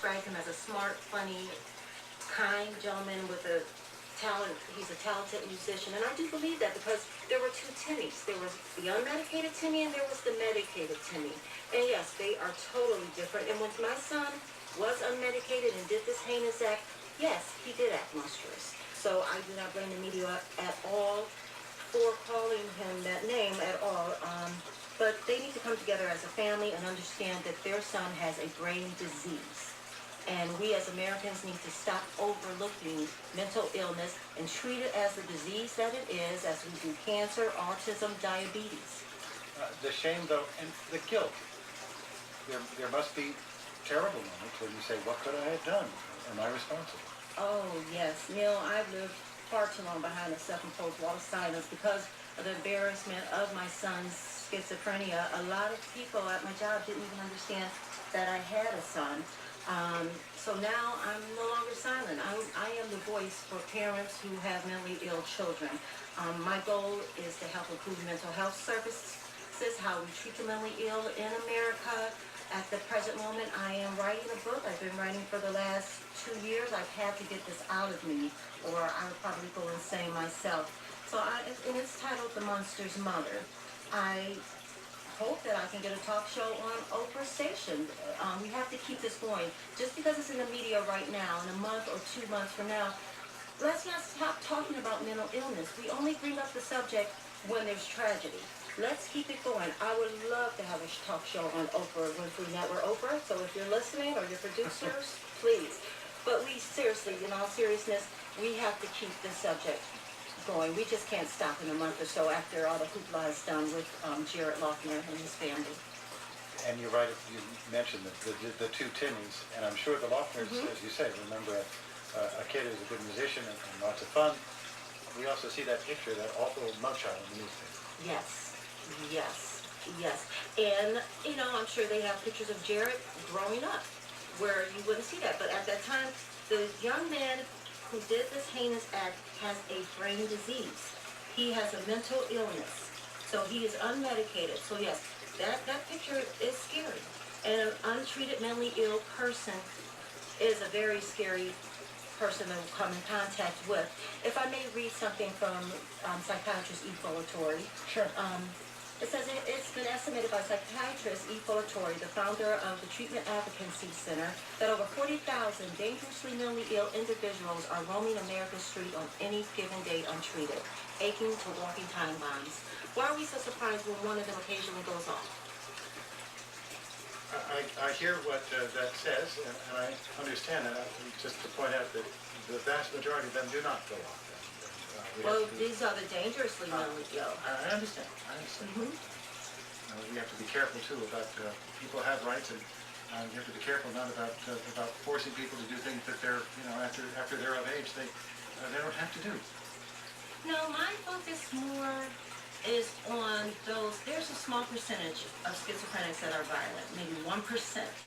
describe him as a smart, funny, kind gentleman with a talent. He's a talented musician, and I do believe that because there were two Timmys. There was the unmedicated Timmy, and there was the medicated Timmy. And yes, they are totally different. And when my son was unmedicated and did this heinous act, yes, he did act monstrous. So I do not blame the media at all for calling him that name at all. But they need to come together as a family and understand that their son has a brain disease. And we as Americans need to stop overlooking mental illness and treat it as the disease that it is, as we do cancer, autism, diabetes. The shame, though, and the guilt. There must be terrible moments when you say, what could I have done? Am I responsible? Oh, yes. Neil, I've lived far too long behind a self-imposed wall of silence because of the embarrassment of my son's schizophrenia. A lot of people at my job didn't even understand that I had a son. So now I'm no longer silent. I am the voice for parents who have mentally ill children. My goal is to help improve mental health services, how we treat the mentally ill in America. At the present moment, I am writing a book. I've been writing for the last 2 years. I've had to get this out of me, or I would probably go insane myself. So and it's titled The Monster's Mother. I hope that I can get a talk show on Oprah Station. We have to keep this going. Just because it's in the media right now, in a month or 2 months from now, let's not stop talking about mental illness. We only bring up the subject when there's tragedy. Let's keep it going. I would love to have a talk show on Oprah Winfrey Network. Oprah, so if you're listening or your producers, please. But we seriously, in all seriousness, we have to keep this subject going. We just can't stop in a month or so after all the hoopla is done with Jared Lochner and his family. And you're right, you mentioned the two Timmys, and I'm sure the Lochners, as you say, remember a kid who's a good musician and lots of fun. We also see that picture, that awful mugshot in the newspaper. Yes. Yes, yes. And, you know, I'm sure they have pictures of Jared growing up where you wouldn't see that. But at that time, the young man who did this heinous act has a brain disease. He has a mental illness. So he is unmedicated. So yes, that picture is scary. And an untreated mentally ill person is a very scary person to come in contact with. If I may read something from psychiatrist E. Fullatori. Sure. It says it's been estimated by psychiatrist E. Fullatori, the founder of the Treatment Advocacy Center, that over 40,000 dangerously mentally ill individuals are roaming America's street on any given day untreated, aching to walking time bombs. Why are we so surprised when one of them occasionally goes off? I hear what that says, and I understand that. Just to point out that the vast majority of them do not go off. Well, these are the dangerously mentally ill. I understand. We have to be careful too about people have rights, and you have to be careful not about forcing people to do things that they're after they're of age they don't have to do. No, my focus more is on those. There's a small percentage of schizophrenics that are violent, maybe 1%.